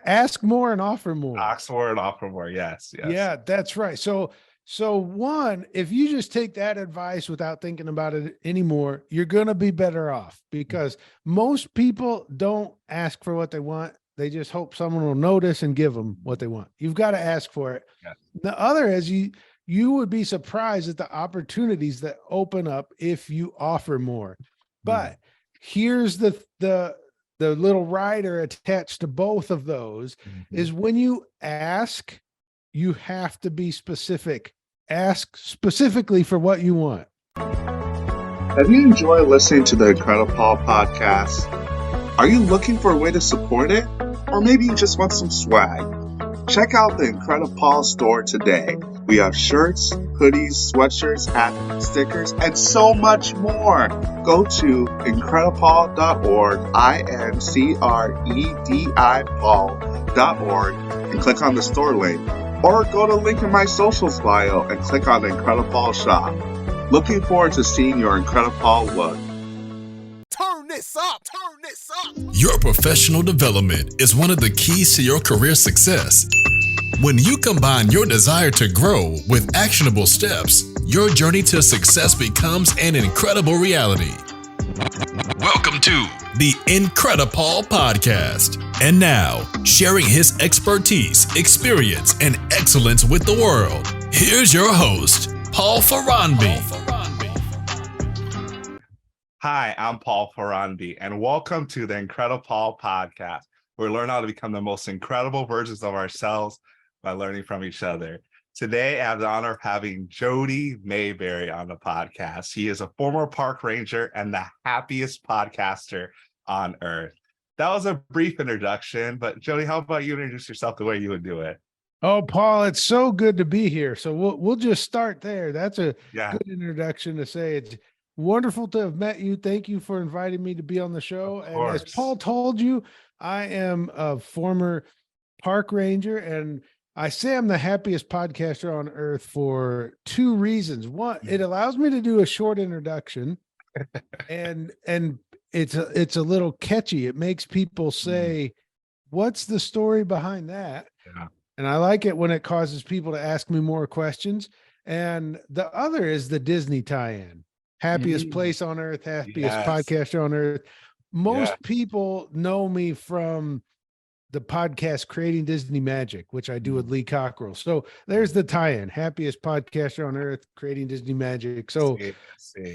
ask more and offer more. Ask more and offer more. Yes. Yeah, that's right. So one, if you just take that advice without thinking about it anymore, you're going to be better off, because most people don't ask for what they want. They just hope someone will notice and give them what they want. You've got to ask for it. Yes. The other is you would be surprised at the opportunities that open up if you offer more. But here's the little rider attached to both of those is when you ask, you have to be specific. Ask specifically for what you want. Have you enjoyed listening to the Incredible Paul podcast? Are you looking for a way to support it? Or maybe you just want some swag? Check out the Incredible Paul store today. We have shirts, hoodies, sweatshirts, hats, stickers, and so much more. Go to incredipaul.org, INCREDI Paul.org, and click on the store link. Or go to the link in my socials bio and click on the Incredible Paul shop. Looking forward to seeing your Incredible Paul look. Turn this up! Turn this up! Your professional development is one of the keys to your career success. When you combine your desire to grow with actionable steps, your journey to success becomes an incredible reality. Welcome to the Incredible Paul podcast. And now, sharing his expertise, experience, and excellence with the world, here's your host, Paul Ferranbi. Hi, I'm Paul Ferranbi, and welcome to the Incredible Paul podcast, where we learn how to become the most incredible versions of ourselves by learning from each other. Today, I have the honor of having Jody Maberry on the podcast. He is a former park ranger and the happiest podcaster on earth. That was a brief introduction, but Jody, how about you introduce yourself the way you would do it? Oh, Paul, it's so good to be here. So we'll just start there. That's a good introduction to say. It's wonderful to have met you. Thank you for inviting me to be on the show. And as Paul told you, I am a former park ranger, and I say I'm the happiest podcaster on earth for two reasons. One, it allows me to do a short introduction, and it's a little catchy. It makes people say, what's the story behind that? Yeah. And I like it when it causes people to ask me more questions. And the other is the Disney tie-in. Happiest place on earth, happiest podcaster on earth. Most people know me from the podcast Creating Disney Magic, which I do with Lee Cockrell. So there's the tie-in, happiest podcaster on earth, Creating Disney Magic. So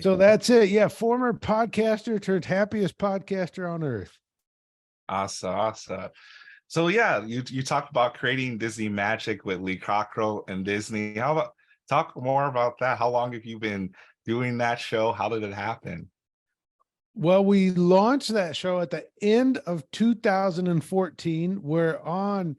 that's it. Yeah. Former podcaster turned happiest podcaster on earth. Awesome. So yeah, you talked about Creating Disney Magic with Lee Cockrell and Disney. How about talk more about that? How long have you been doing that show? How did it happen? Well, we launched that show at the end of 2014. We're on,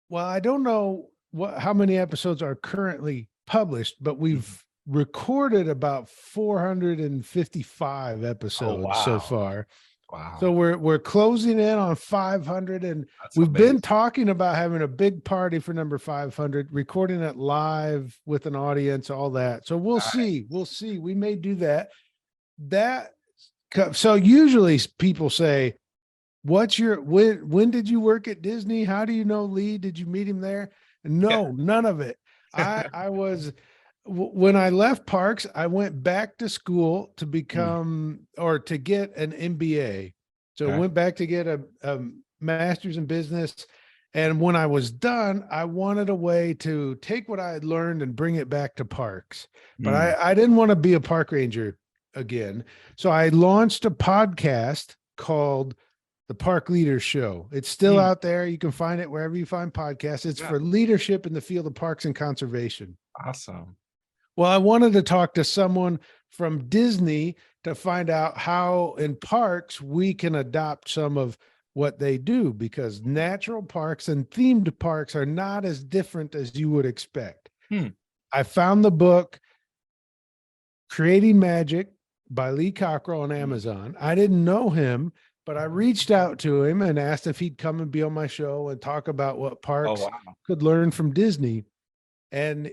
well, I don't know how many episodes are currently published, but we've recorded about 455 episodes so far. Wow. So we're closing in on 500, and we've been talking about having a big party for number 500, recording it live with an audience, all that. So we'll see. We may do that. So usually people say, when did you work at Disney? How do you know Lee? Did you meet him there? No, none of it. When I left parks, I went back to school to become or to get an MBA. So I went back to get a master's in business. And when I was done, I wanted a way to take what I had learned and bring it back to parks. But I didn't want to be a park ranger again. So I launched a podcast called The Park Leaders Show. It's still out there. You can find it wherever you find podcasts. It's for leadership in the field of parks and conservation. Awesome. Well, I wanted to talk to someone from Disney to find out how in parks we can adopt some of what they do, because natural parks and themed parks are not as different as you would expect. I found the book Creating Magic by Lee Cockrell on Amazon. I didn't know him, but I reached out to him and asked if he'd come and be on my show and talk about what parks could learn from Disney. And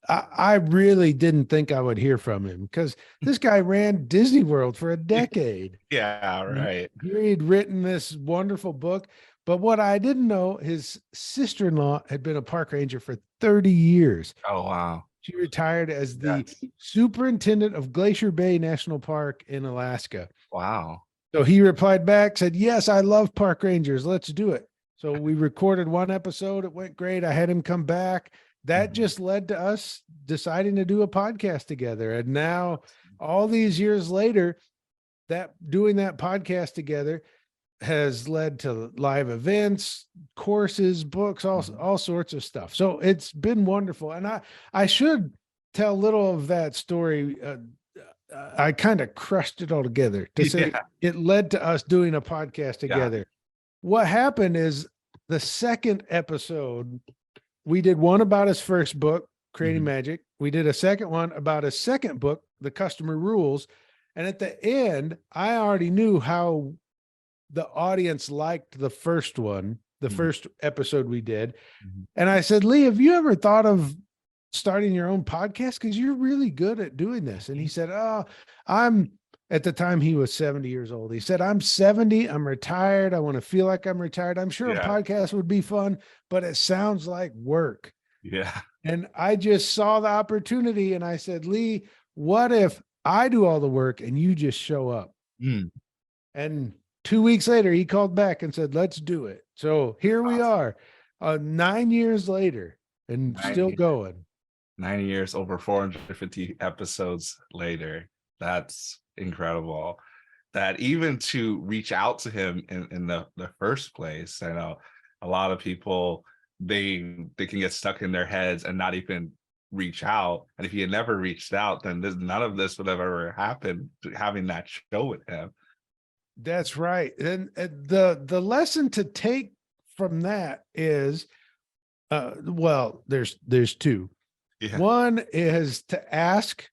I really didn't think I would hear from him, because this guy ran Disney World for a decade. Yeah, right. He'd written this wonderful book. But what I didn't know, his sister-in-law had been a park ranger for 30 years. Oh, wow. She retired as the Yes. superintendent of Glacier Bay National Park in Alaska. Wow. So he replied back, said, yes, I love park rangers. Let's do it. So we recorded one episode. It went great. I had him come back. That just led to us deciding to do a podcast together. And now all these years later, that doing that podcast together has led to live events, courses, books, all sorts of stuff. So it's been wonderful. And I should tell a little of that story. I kind of crushed it all together to say it led to us doing a podcast together. Yeah. What happened is the second episode, we did one about his first book, Creating Magic. We did a second one about his second book, The Customer Rules. And at the end, I already knew how the audience liked the first one, the first episode we did. And I said, Lee, have you ever thought of starting your own podcast? Because you're really good at doing this. And he said, oh, at the time he was 70 years old. He said, I'm 70, I'm retired. I want to feel like I'm retired. I'm sure a podcast would be fun, but it sounds like work. Yeah. And I just saw the opportunity and I said, Lee, what if I do all the work and you just show up? And 2 weeks later, he called back and said, let's do it. So here we are, 9 years later and still going. 9 years, over 450 episodes later. That's incredible. That even to reach out to him in the first place, I know a lot of people, they can get stuck in their heads and not even reach out. And if he had never reached out, then none of this would have ever happened, having that show with him. That's right. And the lesson to take from that is, there's two. Yeah. One is to ask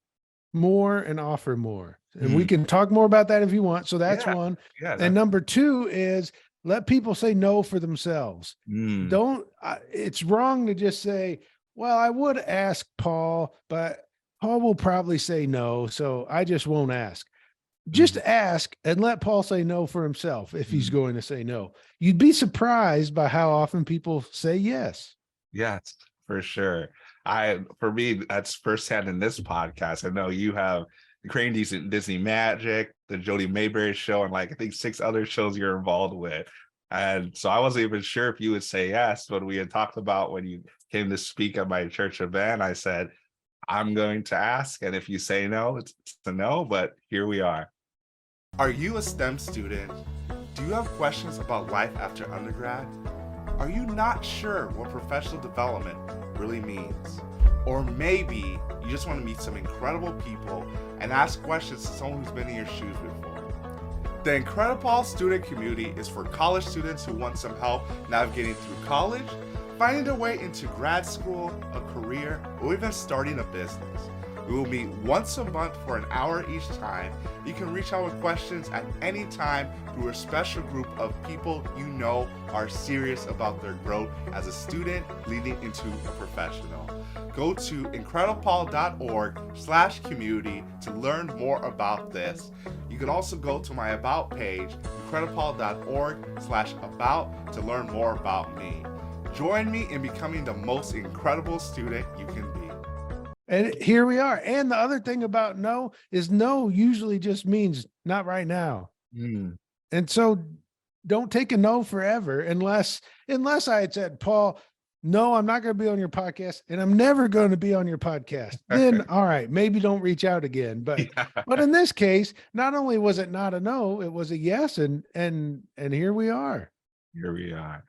more and offer more. And we can talk more about that if you want. So that's one. Yeah, and number two is let people say no for themselves. It's wrong to just say, well, I would ask Paul, but Paul will probably say no. So I just won't ask. Just ask and let Paul say no for himself if he's going to say no. You'd be surprised by how often people say yes. Yes, for sure. For me, that's firsthand in this podcast. I know you have the Creating Disney Magic, the Jody Maberry show, and I think 6 other shows you're involved with. And so I wasn't even sure if you would say yes. When we had talked about when you came to speak at my church event, I said, I'm going to ask. And if you say no, it's a no, but here we are. Are you a STEM student? Do you have questions about life after undergrad? Are you not sure what professional development really means? Or maybe you just want to meet some incredible people and ask questions to someone who's been in your shoes before. The Incredipaul student community is for college students who want some help navigating through college, finding their way into grad school, a career, or even starting a business. We will meet once a month for an hour each time. You can reach out with questions at any time through a special group of people you know are serious about their growth as a student leading into a professional. Go to incredipaul.org/community to learn more about this. You can also go to my About page, incredipaul.org/about, to learn more about me. Join me in becoming the most incredible student you can be. And here we are. And the other thing about no is no usually just means not right now. And so don't take a no forever unless I had said, Paul, no, I'm not going to be on your podcast and I'm never going to be on your podcast. Then, all right, maybe don't reach out again. But in this case, not only was it not a no, it was a yes. And here we are. Here we are.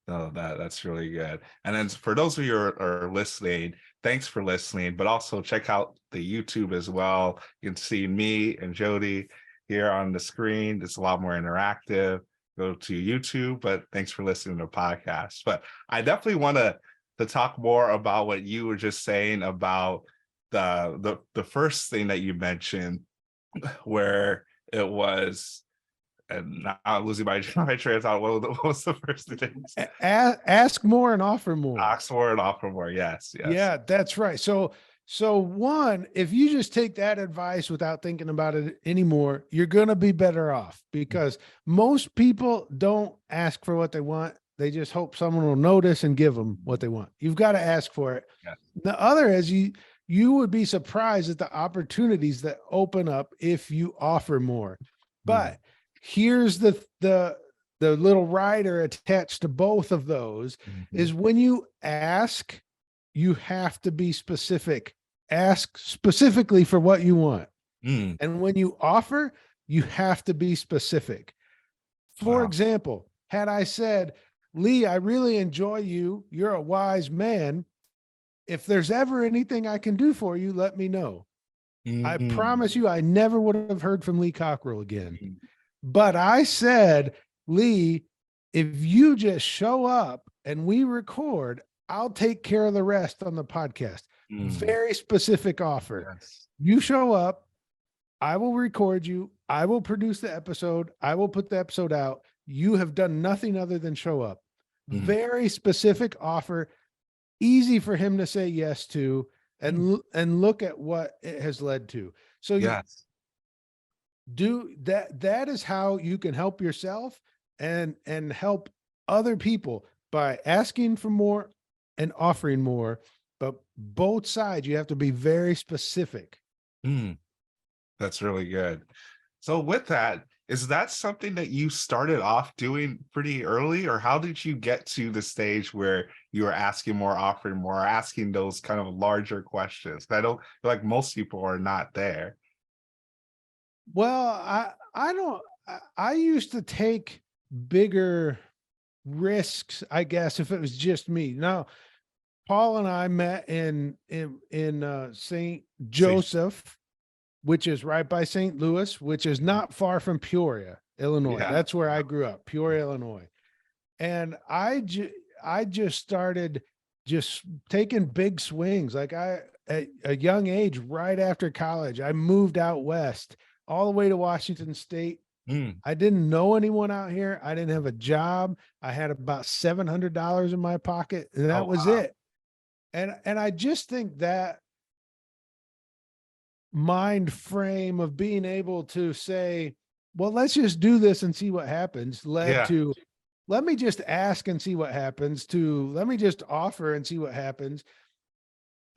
No, that's really good. And then for those of you who are listening, thanks for listening, but also check out the YouTube as well. You can see me and Jody here on the screen. It's a lot more interactive. Go to YouTube, but thanks for listening to the podcast. But I definitely want to talk more about what you were just saying about the first thing that you mentioned, where it was, and now I'm losing my train of thought. What was the first thing? Ask more and offer more. Ask more and offer more. Yes. Yeah, that's right. So one, if you just take that advice without thinking about it anymore, you're going to be better off, because most people don't ask for what they want. They just hope someone will notice and give them what they want. You've got to ask for it. Yes. The other is you would be surprised at the opportunities that open up if you offer more. But here's the little rider attached to both of those is when you ask, you have to be specific. Ask specifically for what you want. And when you offer, you have to be specific. For example, had I said, Lee, I really enjoy you. You're a wise man. If there's ever anything I can do for you, let me know. I promise you, I never would have heard from Lee Cockrell again. But I said, Lee, if you just show up and we record, I'll take care of the rest on the podcast. Very specific offer. Yes. You show up, I will record you. I will produce the episode. I will put the episode out. You have done nothing other than show up. Very specific offer, easy for him to say yes to, and look at what it has led to. So yes, do that. That is how you can help yourself and help other people by asking for more and offering more. But both sides, you have to be very specific. That's really good. So with that, is that something that you started off doing pretty early, or how did you get to the stage where you were asking more, offering more, asking those kind of larger questions? I don't feel like most people are not there. Well, I used to take bigger risks, I guess, if it was just me. Now, Paul and I met in St. Joseph, which is right by St. Louis, which is not far from Peoria, Illinois. Yeah. That's where I grew up, Peoria, Illinois. And I just started just taking big swings. Like at a young age, right after college, I moved out west all the way to Washington State. I didn't know anyone out here. I didn't have a job. I had about $700 in my pocket, and that was it. And I just think that mind frame of being able to say, well, let's just do this and see what happens, led to, let me just ask and see what happens, to let me just offer and see what happens.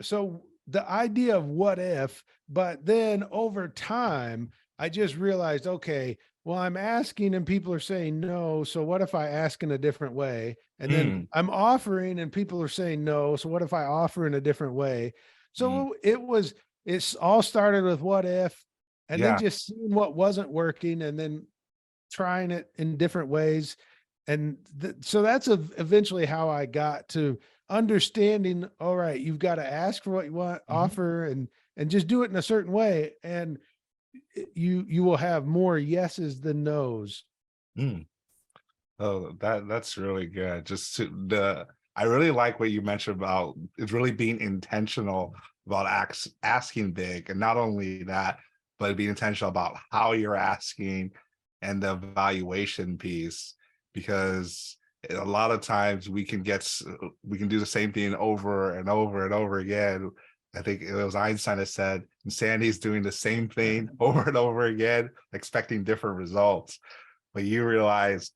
So the idea of what if, but then over time, I just realized, okay, well, I'm asking and people are saying no. So what if I ask in a different way? And then I'm offering and people are saying no. So what if I offer in a different way? So it's all started with what if, and then just seeing what wasn't working and then trying it in different ways. And so that's eventually how I got to understanding, all right, you've got to ask for what you want, offer, and just do it in a certain way. And you will have more yeses than nos. Oh, that's really good. I really like what you mentioned about it's really being intentional about asking big, and not only that, but being intentional about how you're asking and the evaluation piece, because a lot of times we can do the same thing over and over and over again. I think it was Einstein that said Sandy's doing the same thing over and over again, expecting different results. But you realize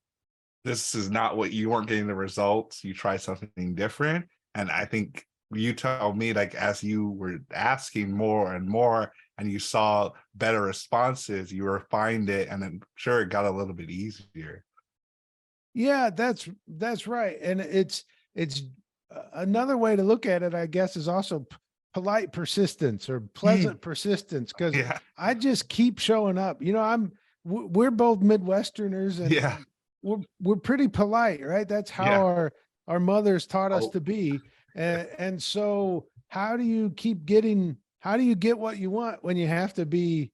this is not what you weren't getting the results. You try something different. And I think you tell me, like, as you were asking more and more and you saw better responses, you refined it, and then sure, it got a little bit easier. Yeah, that's right. And it's another way to look at it, I guess, is also polite persistence or pleasant persistence. Cause I just keep showing up, we're both Midwesterners, and we're pretty polite, right? That's how our mothers taught us to be. And so how do you get what you want when you have to be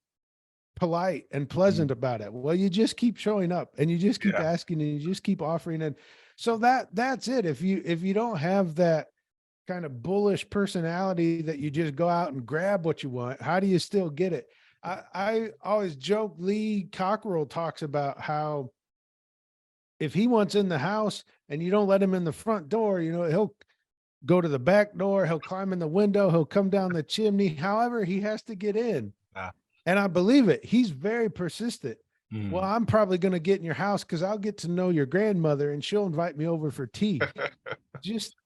polite and pleasant about it? Well, you just keep showing up and you just keep asking and you just keep offering. And so that's it. If you don't have that kind of bullish personality that you just go out and grab what you want, how do you still get it? I always joke, Lee Cockrell talks about how if he wants in the house and you don't let him in the front door, he'll go to the back door, he'll climb in the window, he'll come down the chimney, however he has to get in. And I believe it. He's very persistent. Well, I'm probably going to get in your house because I'll get to know your grandmother and she'll invite me over for tea.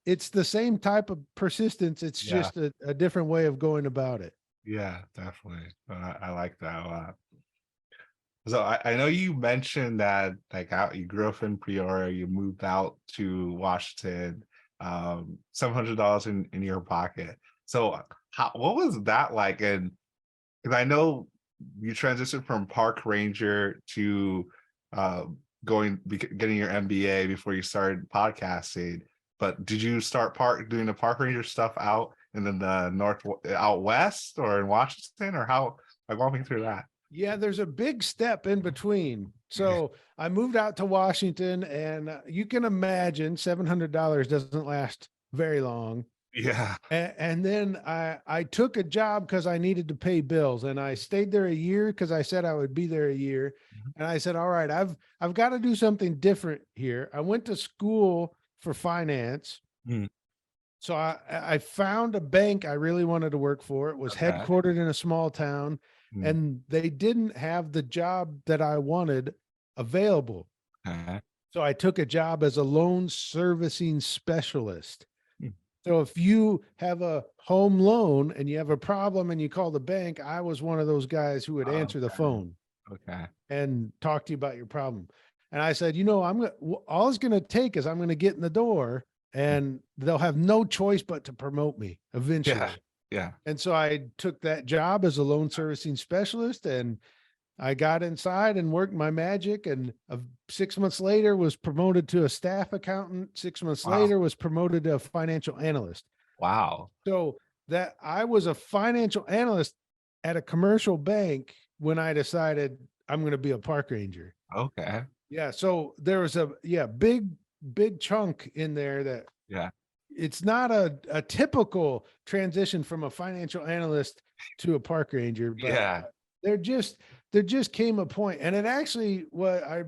It's the same type of persistence. It's just a different way of going about it. Yeah, definitely. I like that a lot. So I know you mentioned that like you grew up in Peoria, you moved out to Washington, $700 in your pocket. So what was that like? And because I know you transitioned from park ranger to getting your MBA before you started podcasting. But did you start doing the park ranger stuff out in the out west or in Washington, or how? Like, walk me through that. Yeah, there's a big step in between. So I moved out to Washington, and you can imagine $700 doesn't last very long. Yeah. And then I took a job because I needed to pay bills, and I stayed there a year because I said I would be there a year. And I said, all right, I've got to do something different here. I went to school for finance. So I found a bank I really wanted to work for. It was headquartered in a small town, and they didn't have the job that I wanted available. So I took a job as a loan servicing specialist. So if you have a home loan and you have a problem and you call the bank, I was one of those guys who would answer the phone and talk to you about your problem. And I said, all it's going to take is I'm going to get in the door, and they'll have no choice but to promote me eventually. Yeah. And so I took that job as a loan servicing specialist, and I got inside and worked my magic, and 6 months later was promoted to a staff accountant. 6 months later was promoted to a financial analyst. Wow. So that I was a financial analyst at a commercial bank when I decided I'm going to be a park ranger. Okay. Yeah. So there was a big chunk in there that it's not a typical transition from a financial analyst to a park ranger, but there just came a point. And it actually, what I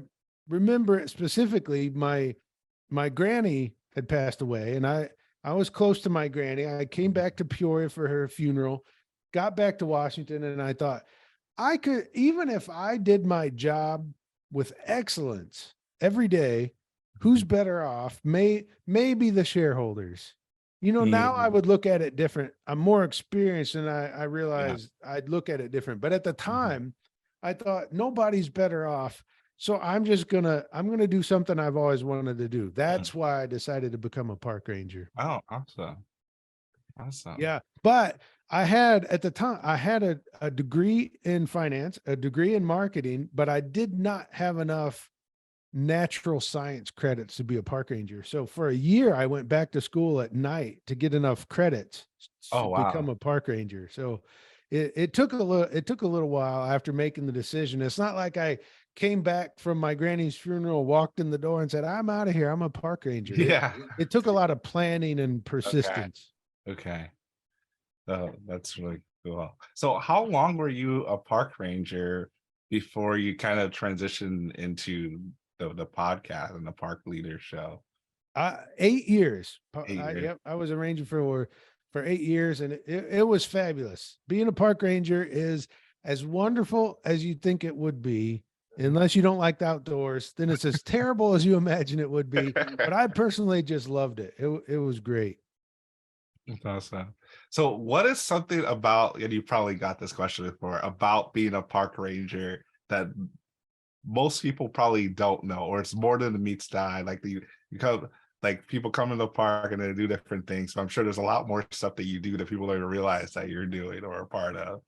remember it specifically, my granny had passed away, and I was close to my granny. I came back to Peoria for her funeral, got back to Washington, and I thought I could, even if I did my job with excellence every day, who's better off? Maybe the shareholders. Now I would look at it different. I'm more experienced, and I realized I'd look at it different. But at the time, I thought nobody's better off. So I'm gonna do something I've always wanted to do. That's why I decided to become a park ranger. Oh, awesome. Awesome. Yeah. But at the time, I had a degree in finance, a degree in marketing, but I did not have enough natural science credits to be a park ranger. So for a year, I went back to school at night to get enough credits to become a park ranger. So it took a little while after making the decision. It's not like I came back from my granny's funeral, walked in the door and said, I'm out of here, I'm a park ranger. It took a lot of planning and persistence. Okay. That's really cool. So how long were you a park ranger before you kind of transitioned into the podcast and the park leader show? 8 years. 8 years. I was a ranger for 8 years, and it was fabulous. Being a park ranger is as wonderful as you think it would be. Unless you don't like the outdoors, then it's as terrible as you imagine it would be. But I personally just loved it. It was great. That's awesome. So what is something about, and you probably got this question before, about being a park ranger that most people probably don't know, or it's more than the meets the eye? Like people come to the park and they do different things. So I'm sure there's a lot more stuff that you do that people don't realize that you're doing or a part of.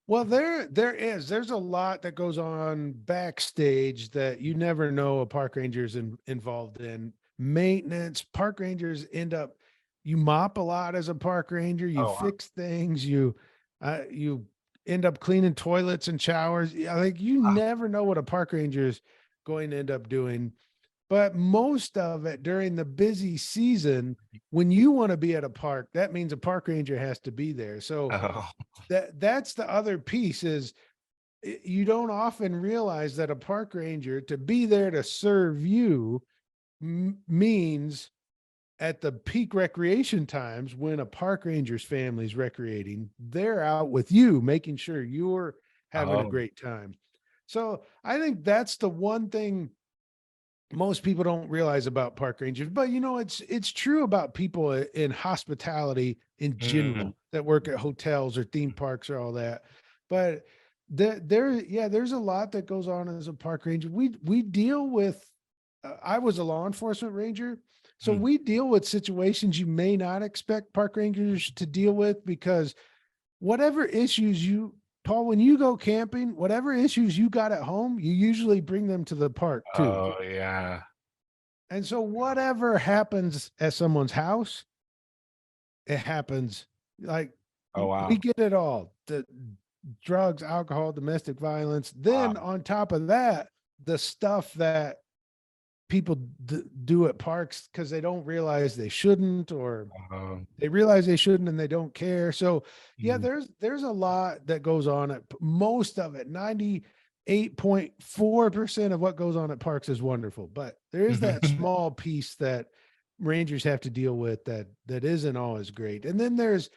Well, there's a lot that goes on backstage that you never know a park ranger's involved in. Maintenance, park rangers you mop a lot as a park ranger, you fix things, you end up cleaning toilets and showers. Like you never know what a park ranger is going to end up doing. But most of it during the busy season, when you want to be at a park, that means a park ranger has to be there. So that's the other piece is you don't often realize that a park ranger, to be there to serve you, means at the peak recreation times when a park ranger's family is recreating, they're out with you, making sure you're having a great time. So I think that's the one thing most people don't realize about park rangers, but it's true about people in hospitality in general that work at hotels or theme parks or all that. But there's a lot that goes on as a park ranger. We deal with, I was a law enforcement ranger, so we deal with situations you may not expect park rangers to deal with, because whatever issues Paul, when you go camping, whatever issues you got at home, you usually bring them to the park too. Oh yeah. And so whatever happens at someone's house, it happens. Like, oh wow, we get it all. The drugs, alcohol, domestic violence. Then on top of that, the stuff that people do at parks because they don't realize they shouldn't, or they realize they shouldn't and they don't care. So yeah, there's a lot that goes on at most of it. 98.4% of what goes on at parks is wonderful, but there is that small piece that rangers have to deal with that isn't always great. And then there's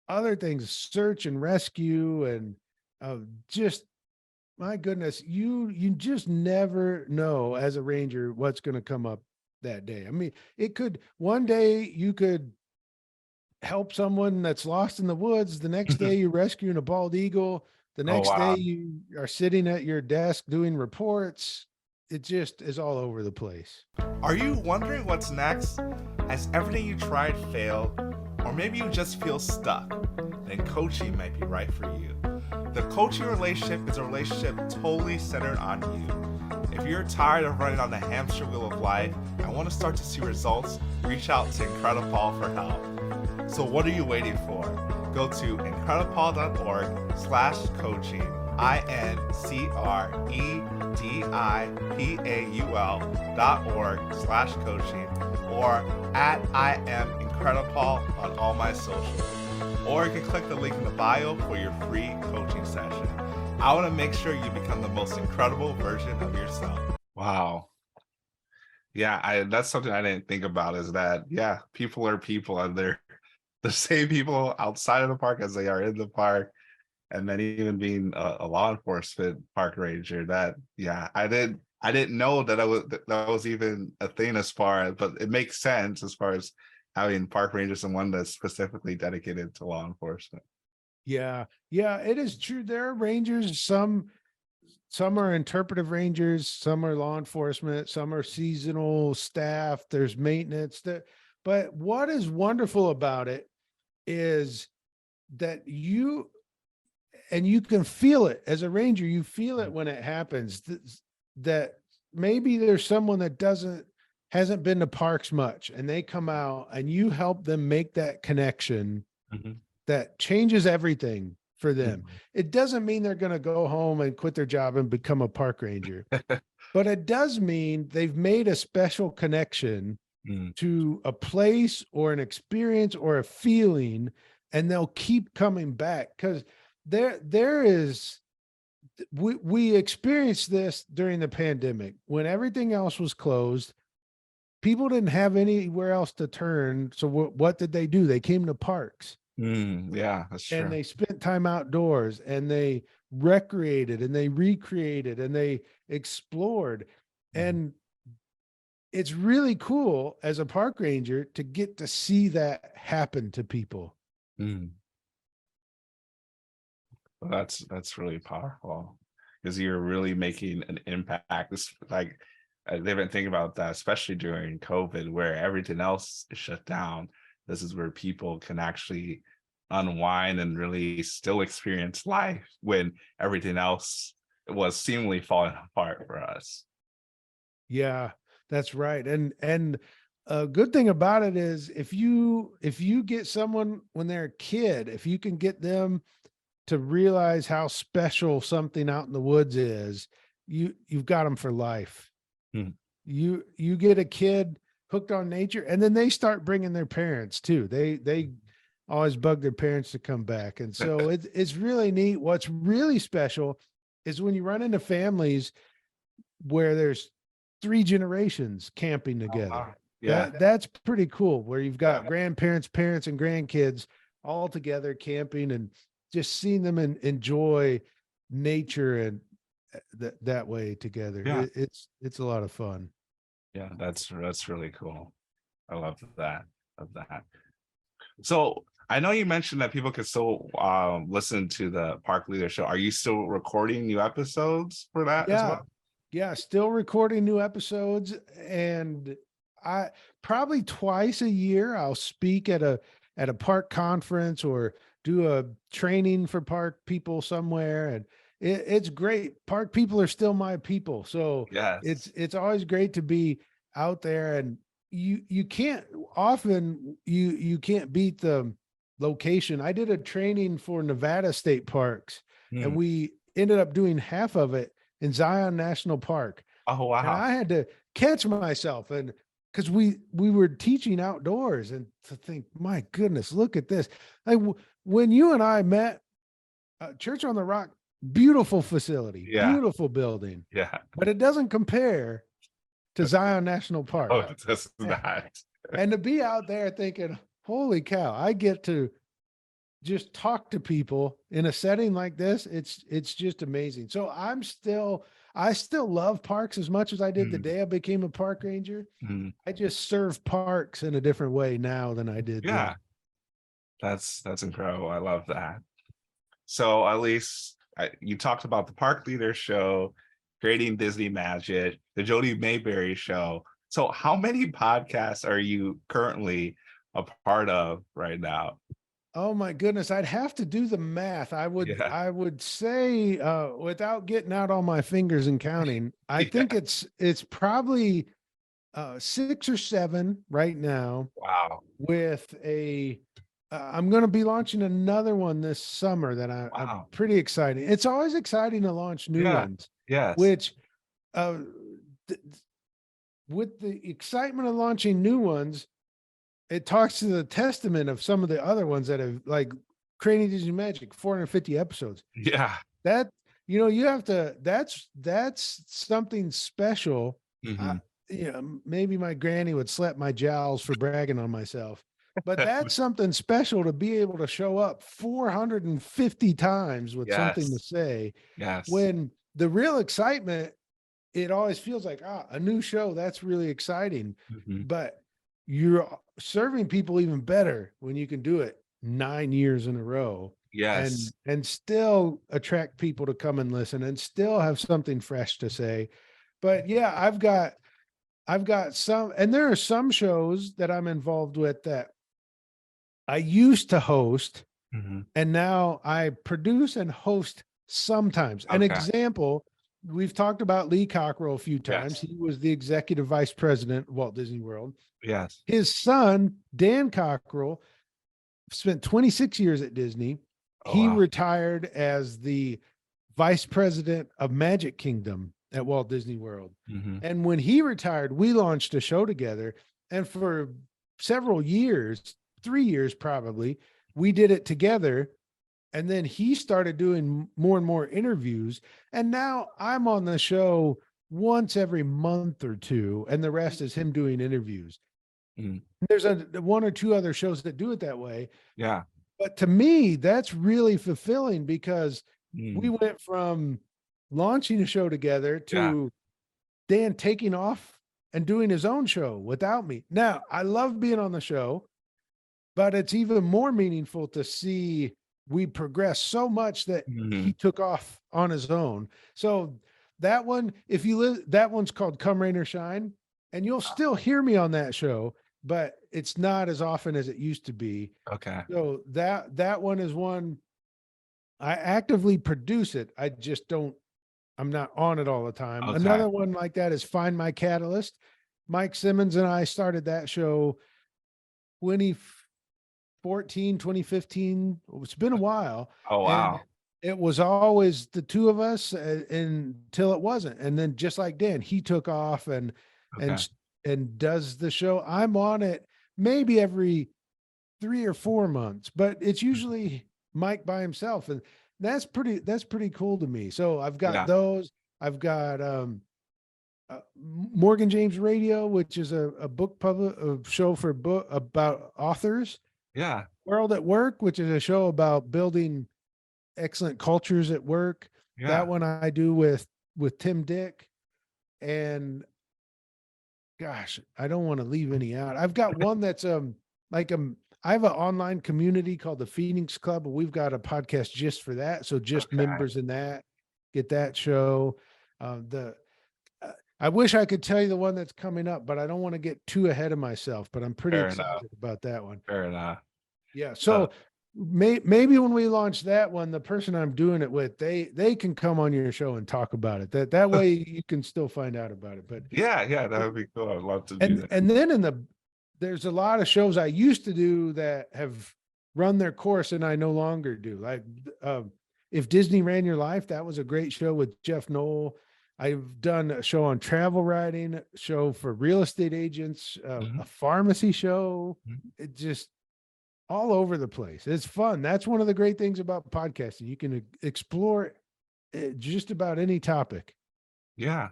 other things, search and rescue, and just, my goodness, you just never know as a ranger what's going to come up that day. I mean, one day you could help someone that's lost in the woods. The next day you're rescuing a bald eagle. The next day you are sitting at your desk doing reports. It just is all over the place. Are you wondering what's next? Has everything you tried failed? Or maybe you just feel stuck? Then coaching might be right for you. The coaching relationship is a relationship totally centered on you. If you're tired of running on the hamster wheel of life and want to start to see results, reach out to Incredible Paul for help. So what are you waiting for? Go to incrediblepaul.org/coaching, INCREDIPAUL.org/coaching, or at I am Incredible Paul on all my socials. Or you can click the link in the bio for your free coaching session. I want to make sure you become the most incredible version of yourself. Wow. Yeah, that's something I didn't think about, is that, yeah, people are people, and they're the same people outside of the park as they are in the park. And then even being a law enforcement park ranger, that, yeah, I didn't know that was even a thing as far as, but it makes sense as far as having park rangers and one that's specifically dedicated to law enforcement. Yeah, it is true. There are rangers, some are interpretive rangers, some are law enforcement, some are seasonal staff, there's maintenance. But what is wonderful about it is that you can feel it as a ranger. You feel it when it happens, that maybe there's someone that hasn't been to parks much, and they come out and you help them make that connection that changes everything for them. It doesn't mean they're going to go home and quit their job and become a park ranger, but it does mean they've made a special connection to a place or an experience or a feeling, and they'll keep coming back. Because we experienced this during the pandemic when everything else was closed. People didn't have anywhere else to turn. So what did they do? They came to parks. Yeah, that's true. And they spent time outdoors, and they recreated, and they recreated, and they explored. And it's really cool as a park ranger to get to see that happen to people. Well, that's really powerful, because you're really making an impact. It's like, they've been thinking about that, especially during COVID, where everything else is shut down. This is where people can actually unwind and really still experience life when everything else was seemingly falling apart for us. Yeah, that's right. And a good thing about it is, if you get someone when they're a kid, if you can get them to realize how special something out in the woods is, you've got them for life. You get a kid hooked on nature, and then they start bringing their parents too. They always bug their parents to come back. And so it's really neat. What's really special is when you run into families where there's 3 generations camping together. Yeah, That's pretty cool, where you've got grandparents, parents, and grandkids all together camping, and just seeing them enjoy nature that way together. Yeah. It's a lot of fun. Yeah, that's really cool. I love that. So I know you mentioned that people can still listen to the Park Leader Show. Are you still recording new episodes for that as well? Yeah, still recording new episodes, and I probably twice a year I'll speak at a park conference or do a training for park people somewhere, and it's great. Park people are still my people, so Yes. it's always great to be out there, and you can't often you can't beat the location. I did a training for Nevada state parks, and we ended up doing half of it in Zion National Park. Oh, wow. And I had to catch myself, and because we were teaching outdoors, and to think, my goodness, look at this. When you and I met, Church on the Rock, beautiful facility, beautiful building. Yeah. But it doesn't compare to Zion National Park. Oh, it does not. And to be out there thinking, holy cow, I get to just talk to people in a setting like this. It's just amazing. So I still love parks as much as I did the day I became a park ranger. I just serve parks in a different way now than I did then. That's incredible. I love that. So at least you talked about the Park Leader Show, Creating Disney Magic, the Jody Maberry Show. So how many podcasts are you currently a part of right now? Oh my goodness, I'd have to do the math. I would say, without getting out all my fingers and counting, I think it's probably 6 or 7 right now. Wow. With I'm going to be launching another one this summer that I'm pretty excited. It's always exciting to launch new ones. Yes. Which, with the excitement of launching new ones, it talks to the testament of some of the other ones that have, like Creating Disney Magic, 450 episodes. Yeah. That, you have to, that's something special. Maybe my granny would slap my jowls for bragging on myself, but that's something special to be able to show up 450 times with something to say. Yes. When the real excitement, it always feels like, a new show, that's really exciting. But you're serving people even better when you can do it 9 years in a row. Yes. And still attract people to come and listen and still have something fresh to say. But yeah, I've got some, and there are some shows that I'm involved with that I used to host, and now I produce and host sometimes. An example, we've talked about Lee Cockrell a few times. He was the executive vice president of Walt Disney World. Yes. His son, Dan Cockrell, spent 26 years at Disney. He retired as the vice president of Magic Kingdom at Walt Disney World. And when he retired, we launched a show together. And for several years, 3 years probably, we did it together. And then he started doing more and more interviews. And now I'm on the show once every month or two, and the rest is him doing interviews. There's one or two other shows that do it that way. Yeah. But to me, that's really fulfilling, because we went from launching a show together to Dan taking off and doing his own show without me. Now, I love being on the show, but it's even more meaningful to see we progressed so much that he took off on his own. So that one, that one's called Come Rain or Shine, and you'll still hear me on that show, but it's not as often as it used to be. Okay. So that one is one I actively produce it. I'm not on it all the time. Okay. Another one like that is Find My Catalyst. Mike Simmons and I started that show 2015. It's been a while. Oh, wow. And it was always the two of us until it wasn't. And then just like Dan, he took off and does the show. I'm on it maybe every 3 or 4 months, but it's usually Mike by himself. And that's pretty cool to me. So I've got those. I've got Morgan James Radio, which is a show for book about authors. Yeah. World at Work, which is a show about building excellent cultures at work. That one I do with with Tim Dick, and gosh, I don't want to leave any out. I've got one that's I have an online community called the Phoenix Club. We've got a podcast just for that. So just members in that get that show. I wish I could tell you the one that's coming up, but I don't want to get too ahead of myself, but I'm pretty excited about that one. Fair enough. Yeah. So maybe when we launch that one, the person I'm doing it with, they can come on your show and talk about it. That way you can still find out about it. But yeah, that would be cool. I'd love to do that. And then there's a lot of shows I used to do that have run their course and I no longer do. Like If Disney Ran Your Life, that was a great show with Jeff Knoll. I've done a show on travel writing, a show for real estate agents, a pharmacy show. It just all over the place. It's fun. That's one of the great things about podcasting. You can explore just about any topic. Yeah.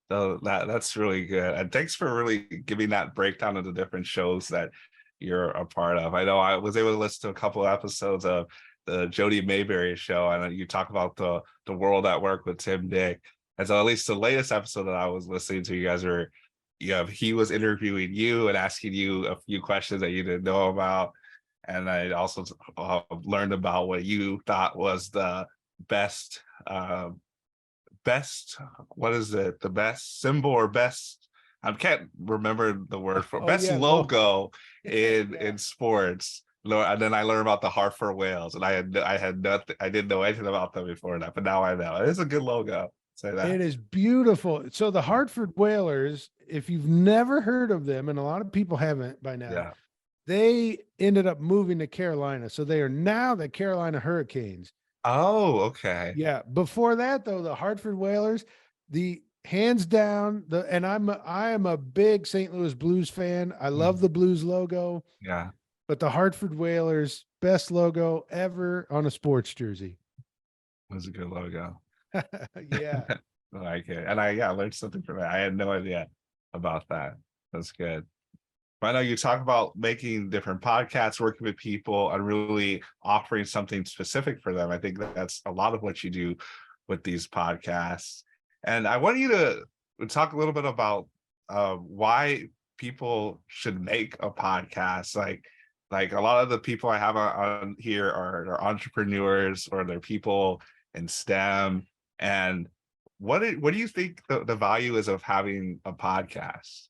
So that's really good. And thanks for really giving that breakdown of the different shows that you're a part of. I know I was able to listen to a couple of episodes of the Jody Maberry show, and you talk about the world at work with Tim Dick. And so at least the latest episode that I was listening to, you guys were, he was interviewing you and asking you a few questions that you didn't know about. And I also learned about what you thought was the best, what is it? The best symbol or best, I can't remember the word for best logo in sports. And then I learned about the Hartford Whales, and I had nothing, I didn't know anything about them before that, but now I know. It's a good logo. Say that. It is beautiful. So the Hartford Whalers, if you've never heard of them, and a lot of people haven't by now, they ended up moving to Carolina. So they are now the Carolina Hurricanes. Oh, okay. Yeah. Before that, though, the Hartford Whalers, the hands down, I am a big St. Louis Blues fan. I love the Blues logo. Yeah. But the Hartford Whalers, best logo ever on a sports jersey. It was a good logo. Yeah. I like it. And I learned something from it. I had no idea about that. That's good. But I know you talk about making different podcasts, working with people, and really offering something specific for them. I think that's a lot of what you do with these podcasts. And I want you to talk a little bit about why people should make a podcast. Like a lot of the people I have on here are entrepreneurs, or they're people in STEM. And what do you think the value is of having a podcast?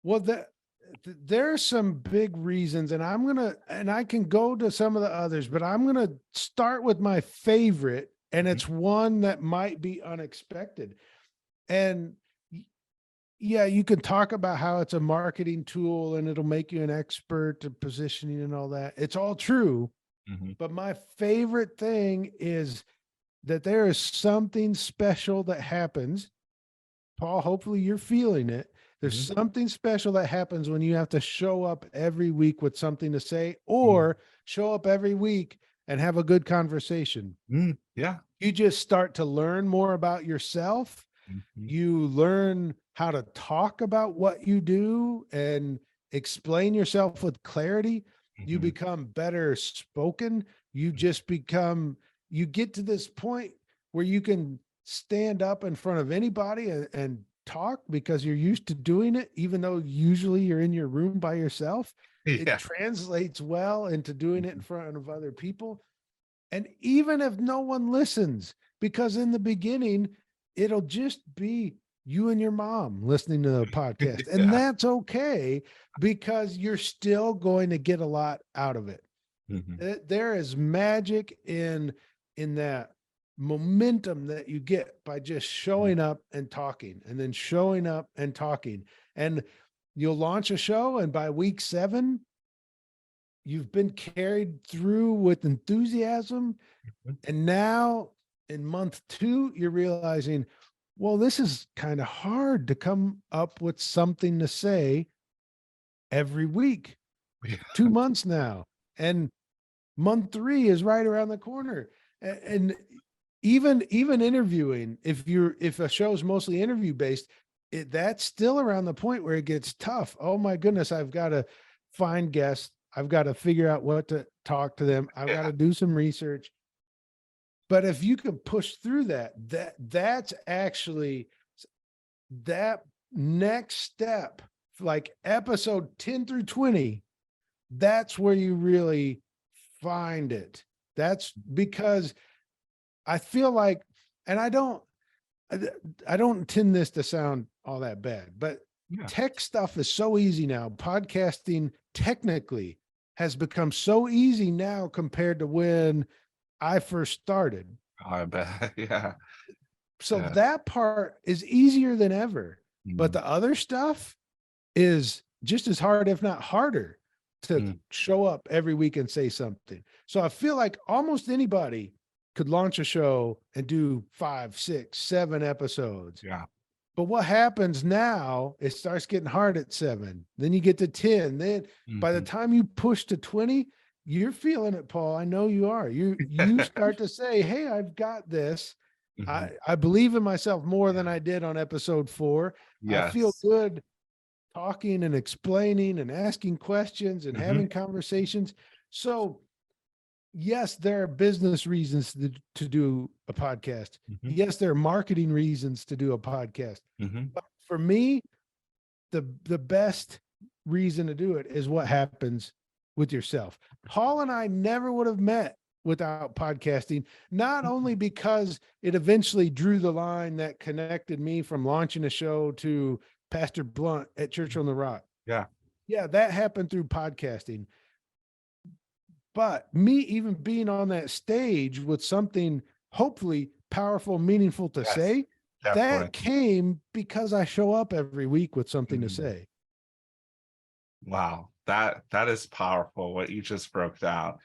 Well, there's some big reasons, and I can go to some of the others, but I'm going to start with my favorite, and it's one that might be unexpected. And yeah, you can talk about how it's a marketing tool and it'll make you an expert at positioning and all that. It's all true. But my favorite thing is that there is something special that happens. Paul, hopefully you're feeling it. There's something special that happens when you have to show up every week with something to say, or show up every week and have a good conversation. Yeah. You just start to learn more about yourself. You learn how to talk about what you do and explain yourself with clarity. You become better spoken. You get to this point where you can stand up in front of anybody and talk because you're used to doing it, even though usually you're in your room by yourself. It translates well into doing it in front of other people. And even if no one listens, because in the beginning, it'll just be you and your mom listening to the podcast. And that's okay, because you're still going to get a lot out of it. There is magic in that momentum that you get by just showing up and talking, and then showing up and talking. And you'll launch a show, and by week 7, you've been carried through with enthusiasm. And now in month 2, you're realizing, well, this is kind of hard to come up with something to say every week. 2 months now, and month 3 is right around the corner. And even interviewing, if a show's mostly interview based, that's still around the point where it gets tough. Oh my goodness, I've got to find guests. I've got to figure out what to talk to them. I've got to do some research. But if you can push through that's actually that next step, like episode 10 through 20, that's where you really find it. That's because I feel like, and I don't intend this to sound all that bad, but tech stuff is so easy now. Podcasting technically has become so easy now compared to when I first started. I bet. Yeah. So that part is easier than ever, but Mm. the other stuff is just as hard, if not harder, to show up every week and say something. So I feel like almost anybody could launch a show and do 5, 6, 7 episodes. Yeah. But what happens now, it starts getting hard at 7. Then you get to 10. Then by the time you push to 20, you're feeling it, Paul. I know you are. You start to say, hey, I've got this. I believe in myself more than I did on episode 4. Yes. I feel good talking and explaining and asking questions and having conversations. So yes, there are business reasons to do a podcast. Yes, there are marketing reasons to do a podcast. But for me, the best reason to do it is what happens with yourself. Paul and I never would have met without podcasting, not only because it eventually drew the line that connected me from launching a show to Pastor Blunt at Church on the Rock. Yeah. Yeah, that happened through podcasting. But me even being on that stage with something hopefully powerful, meaningful to say, that came because I show up every week with something to say. Wow. That is powerful, what you just broke down.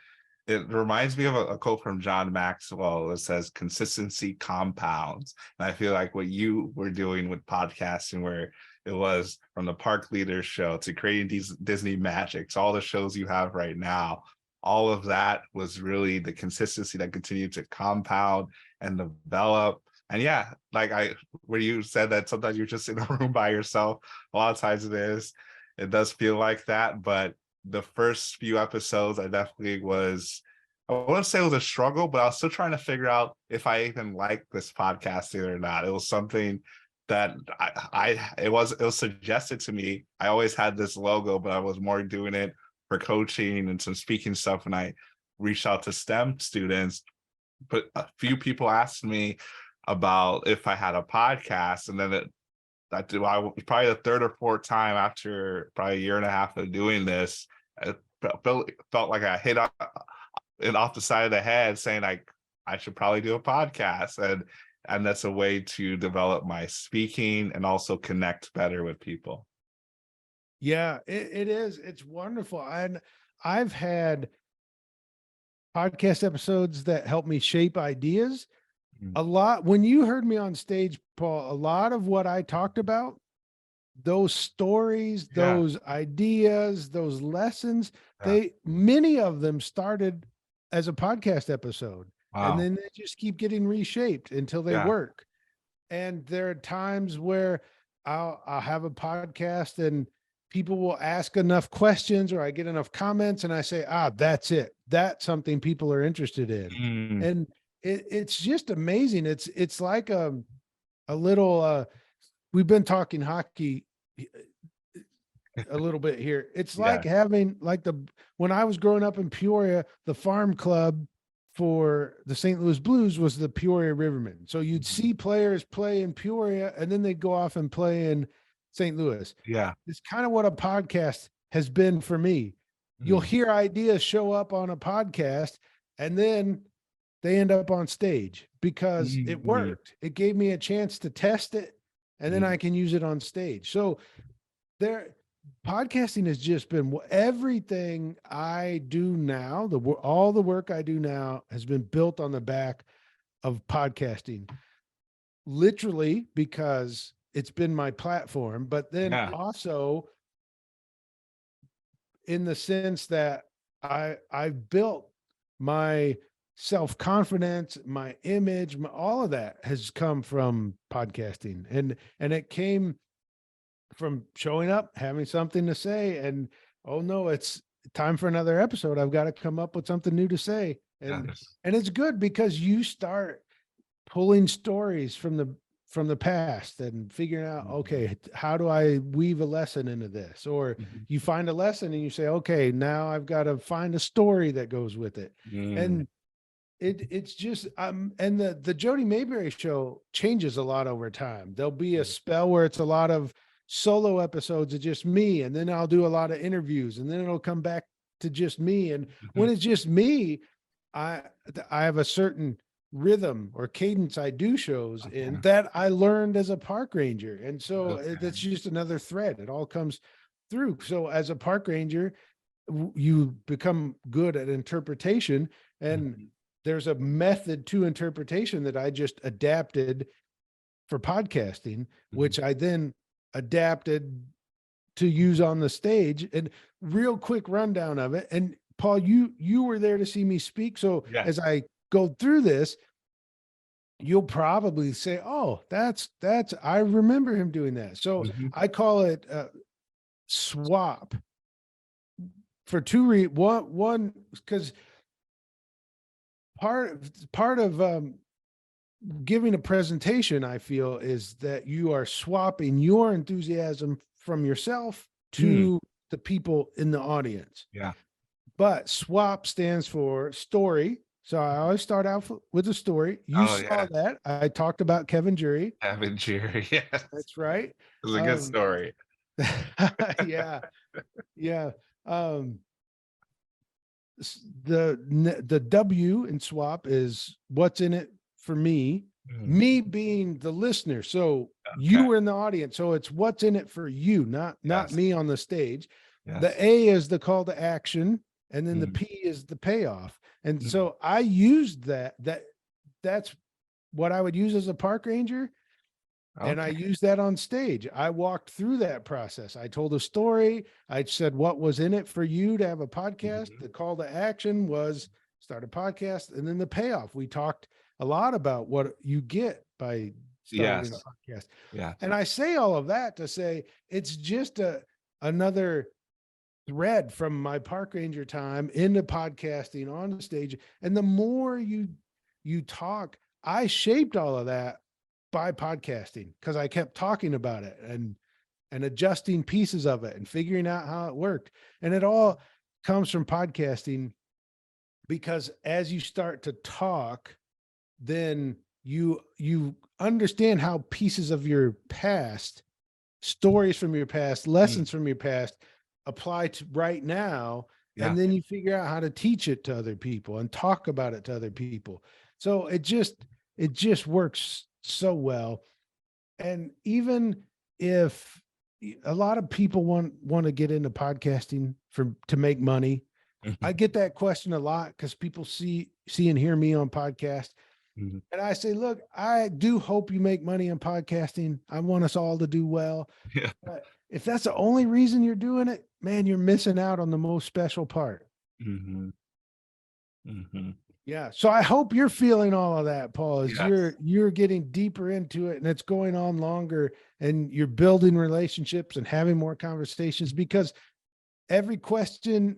It reminds me of a quote from John Maxwell that says consistency compounds. And I feel like what you were doing with podcasting, where it was from the Park Leaders show to creating these Disney Magics, all the shows you have right now, all of that was really the consistency that continued to compound and develop. And yeah, like where you said that sometimes you're just in a room by yourself, a lot of times it does feel like that. But the first few episodes, I definitely was, I wouldn't say it was a struggle, but I was still trying to figure out if I even liked this podcasting or not. It was something that it was suggested to me. I always had this logo, but I was more doing it for coaching and some speaking stuff. And I reached out to STEM students, but a few people asked me about if I had a podcast. And then I probably the third or fourth time after probably a year and a half of doing this, it felt like I hit it off the side of the head saying like, I should probably do a podcast. And that's a way to develop my speaking and also connect better with people. Yeah, it is. It's wonderful. And I've had podcast episodes that help me shape ideas. A lot. When you heard me on stage, Paul, a lot of what I talked about, those stories, those ideas, those lessons, many of them started as a podcast episode. Wow. And then they just keep getting reshaped until they work. And there are times where I'll have a podcast and people will ask enough questions or I get enough comments and I say, that's it. That's something people are interested in. And it's just amazing. It's like a little, we've been talking hockey a little bit here. It's like having like when I was growing up in Peoria, the farm club for the St. Louis Blues was the Peoria Rivermen. So you'd see players play in Peoria and then they'd go off and play in St. Louis. Yeah. It's kind of what a podcast has been for me. You'll hear ideas show up on a podcast and then they end up on stage because it worked. It gave me a chance to test it and then I can use it on stage. So podcasting has just been everything I do now. All the work I do now has been built on the back of podcasting, literally because it's been my platform, but then also in the sense that I've built my self-confidence, my image, all of that has come from podcasting, and it came from showing up, having something to say, and oh no, it's time for another episode. I've got to come up with something new to say. And it's good because you start pulling stories from the past and figuring out, okay, how do I weave a lesson into this? Or you find a lesson and you say, okay, now I've got to find a story that goes with it. And it's just and the Jody Maberry show changes a lot over time. There'll be a spell where it's a lot of solo episodes of just me, and then I'll do a lot of interviews, and then it'll come back to just me. And when it's just me, I have a certain rhythm or cadence I do shows in that I learned as a park ranger. And so that's just another thread. It all comes through. So as a park ranger, you become good at interpretation, and there's a method to interpretation that I just adapted for podcasting, which I then adapted to use on the stage. And real quick rundown of it. And Paul, you were there to see me speak. So as I go through this, you'll probably say, oh, that's, I remember him doing that. So I call it swap for two reasons. One, because part of giving a presentation, I feel, is that you are swapping your enthusiasm from yourself to the people in the audience. Yeah. But SWAP stands for story. So I always start out with a story. You saw that. I talked about Kevin Jury. Kevin Jury, yes. That's right. It was a good story. Yeah. Yeah. The W in SWAP is what's in it for me, me being the listener. So you were in the audience. So it's what's in it for you, not me on the stage. The A is the call to action. And then the P is the payoff. And so I used that's what I would use as a park ranger. And I used that on stage. I walked through that process. I told a story. I said, what was in it for you to have a podcast? The call to action was start a podcast. And then the payoff. We talked a lot about what you get by starting a podcast. Yeah. And I say all of that to say, it's just another thread from my park ranger time into podcasting on the stage. And the more you talk, I shaped all of that by podcasting because I kept talking about it and adjusting pieces of it and figuring out how it worked. And it all comes from podcasting, because as you start to talk, then you understand how pieces of your past, stories from your past, lessons from your past apply to right now. And then you figure out how to teach it to other people and talk about it to other people. So it just works so well. And even if a lot of people want to get into podcasting to make money, I get that question a lot because people see and hear me on podcast. And I say, look, I do hope you make money on podcasting. I want us all to do well. But if that's the only reason you're doing it, man, you're missing out on the most special part. Yeah. So I hope you're feeling all of that, Paul, as you're getting deeper into it and it's going on longer and you're building relationships and having more conversations, because every question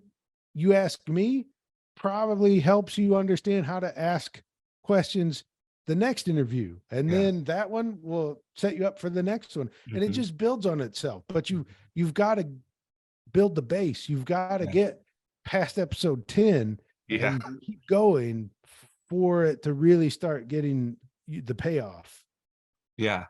you ask me probably helps you understand how to ask questions the next interview. And then that one will set you up for the next one. And it just builds on itself. But you've got to build the base. You've got to get past episode 10 and keep going for it to really start getting the payoff. Yeah.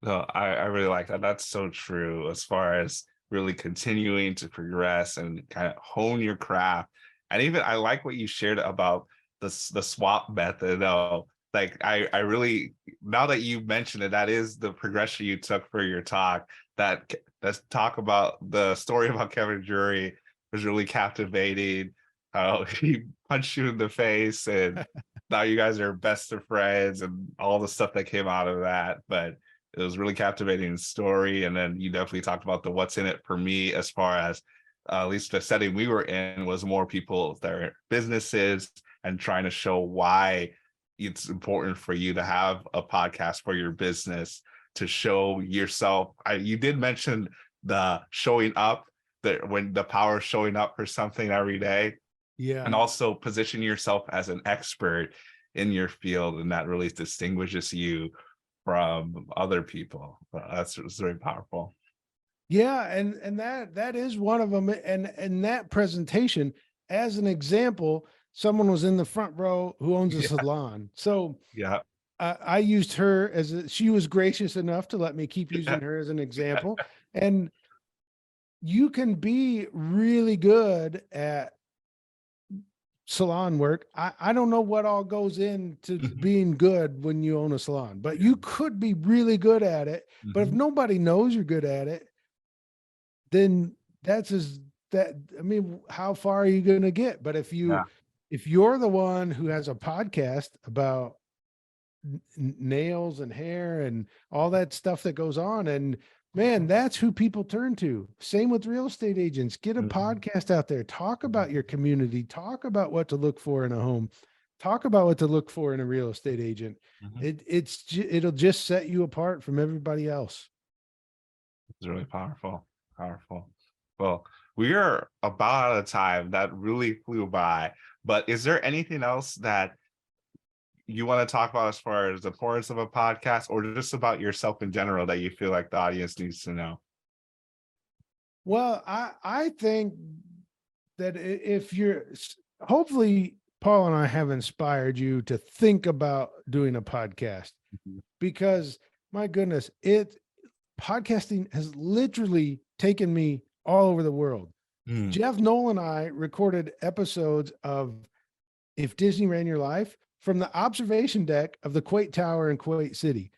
No, I really like that. That's so true as far as really continuing to progress and kind of hone your craft. And even I like what you shared about the swap method though. Like I really, now that you mentioned it, that is the progression you took for your talk. Let's talk about the story about Kevin Jury was really captivating. How he punched you in the face and now you guys are best of friends and all the stuff that came out of that. But it was really captivating story. And then you definitely talked about the what's in it for me, as far as at least the setting we were in was more people, their businesses, and trying to show why it's important for you to have a podcast for your business, to show yourself. You did mention the showing up when the power is showing up for something every day. Yeah. And also position yourself as an expert in your field, and that really distinguishes you from other people. That's very powerful. Yeah, and that is one of them. And that presentation, as an example, someone was in the front row who owns a salon. So yeah, I used her she was gracious enough to let me keep using her as an example. And you can be really good at salon work. I don't know what all goes into being good when you own a salon, but you could be really good at it. But if nobody knows you're good at it, then I mean, how far are you going to get? But if you're the one who has a podcast about nails and hair and all that stuff that goes on, and man, that's who people turn to. Same with real estate agents. Get a podcast out there. Talk about your community. Talk about what to look for in a home. Talk about what to look for in a real estate agent. It'll just set you apart from everybody else. It's really powerful. Well, we are about out of time. That really flew by. But is there anything else that you want to talk about as far as the importance of a podcast, or just about yourself in general, that you feel like the audience needs to know? Well, I think that if hopefully Paul and I have inspired you to think about doing a podcast, because my goodness, podcasting has literally taken me all over the world. Jeff Knoll and I recorded episodes of If Disney Ran Your Life from the observation deck of the Kuwait Tower in Kuwait City.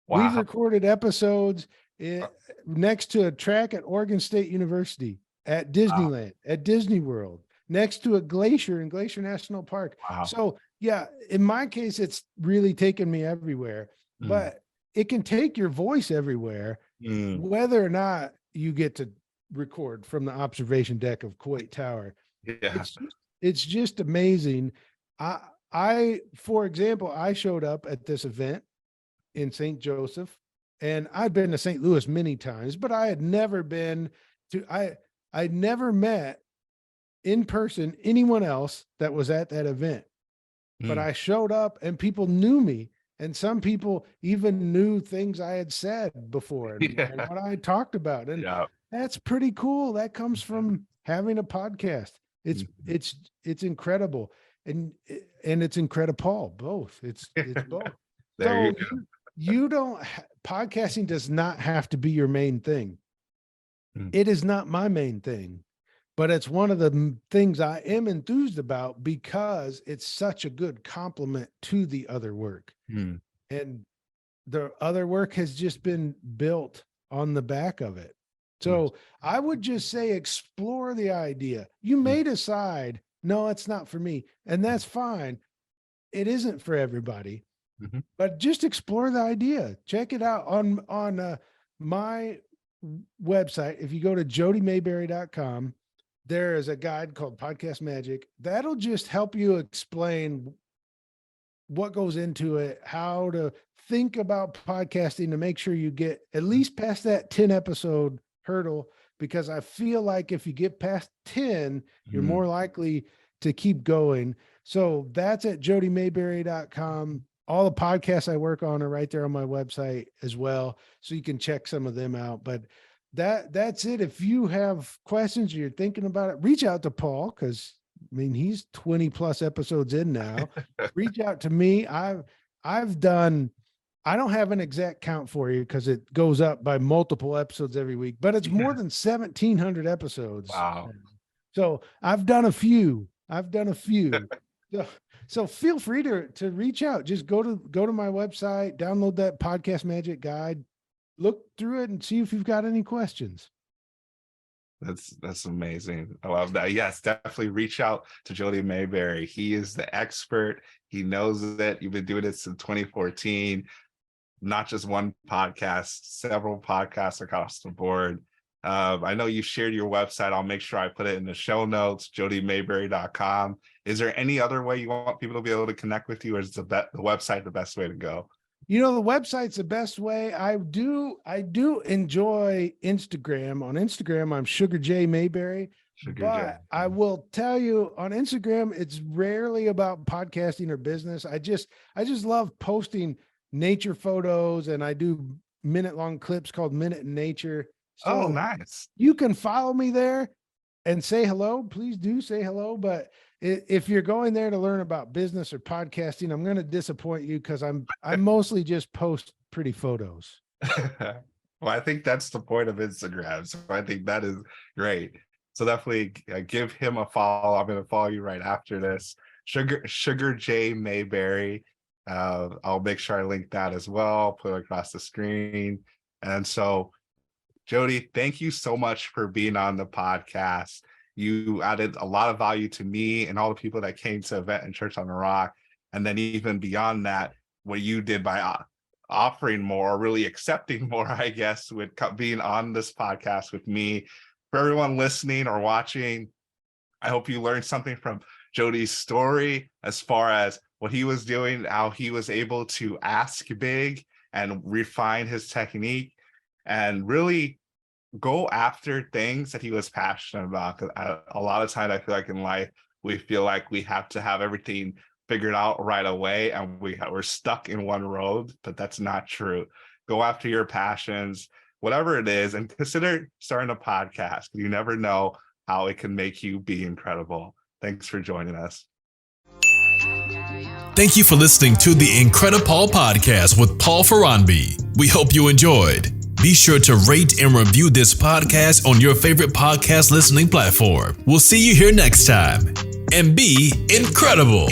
Wow. We've recorded episodes next to a track at Oregon State University, at Disneyland, at Disney World, next to a glacier in Glacier National Park. Wow. So yeah, in my case, it's really taken me everywhere, but it can take your voice everywhere, whether or not you get to record from the observation deck of Kuwait Tower. Yeah. It's just amazing. For example, I showed up at this event in St. Joseph, and I'd been to St. Louis many times, but I had never been to, I'd never met in person anyone else that was at that event. But I showed up and people knew me, and some people even knew things I had said before and what I had talked about. And that's pretty cool. That comes from having a podcast. It's incredible. And it's incredible, both. It's both. So you don't, podcasting does not have to be your main thing. It is not my main thing, but it's one of the things I am enthused about, because it's such a good complement to the other work. And the other work has just been built on the back of it. So I would just say, explore the idea. You may decide, no, it's not for me. And that's fine. It isn't for everybody, but just explore the idea. Check it out on my website. If you go to jodymaberry.com, there is a guide called Podcast Magic. That'll just help you explain what goes into it, how to think about podcasting to make sure you get at least past that 10 episode hurdle, because I feel like if you get past 10, you're more likely to keep going. So that's at jodymaberry.com. All the podcasts I work on are right there on my website as well, so you can check some of them out. But that's it. If you have questions or you're thinking about it, reach out to Paul, because I mean, he's 20 plus episodes in now. Reach out to me. I've done, I don't have an exact count for you because it goes up by multiple episodes every week, but it's more than 1,700 episodes. Wow. So I've done a few. So feel free to reach out. Just go to my website, download that Podcast Magic guide, look through it and see if you've got any questions. That's amazing. I love that. Yes, definitely reach out to Jody Maberry. He is the expert. He knows that you've been doing it since 2014, not just one podcast, several podcasts across the board. I know you shared your website. I'll make sure I put it in the show notes, jodymaberry.com. Is there any other way you want people to be able to connect with you, or is the website the best way to go? You know, the website's the best way. I do enjoy Instagram. On Instagram, I'm Sugar J Maberry. I will tell you, on Instagram, it's rarely about podcasting or business. I just love posting nature photos, and I do minute-long clips called Minute in Nature. So nice. You can follow me there and say hello. Please do say hello. But if you're going there to learn about business or podcasting, I'm going to disappoint you because I mostly just post pretty photos. Well, I think that's the point of Instagram. So I think that is great. So definitely give him a follow. I'm going to follow you right after this. Sugar J Maberry. I'll make sure I link that as well, put it across the screen. And so, Jody, thank you so much for being on the podcast. You added a lot of value to me and all the people that came to Event and Church on the Rock. And then even beyond that, what you did by offering more, really accepting more, I guess, with being on this podcast with me. For everyone listening or watching, I hope you learned something from Jody's story as far as what he was doing, how he was able to ask big and refine his technique and really go after things that he was passionate about. Because a lot of times I feel like in life, we feel like we have to have everything figured out right away and we're stuck in one road, but that's not true. Go after your passions, whatever it is, and consider starting a podcast. You never know how it can make you be incredible. Thanks for joining us. Thank you for listening to the Incredipaul Podcast with Paul Ferranbi. We hope you enjoyed. Be sure to rate and review this podcast on your favorite podcast listening platform. We'll see you here next time. And be incredible.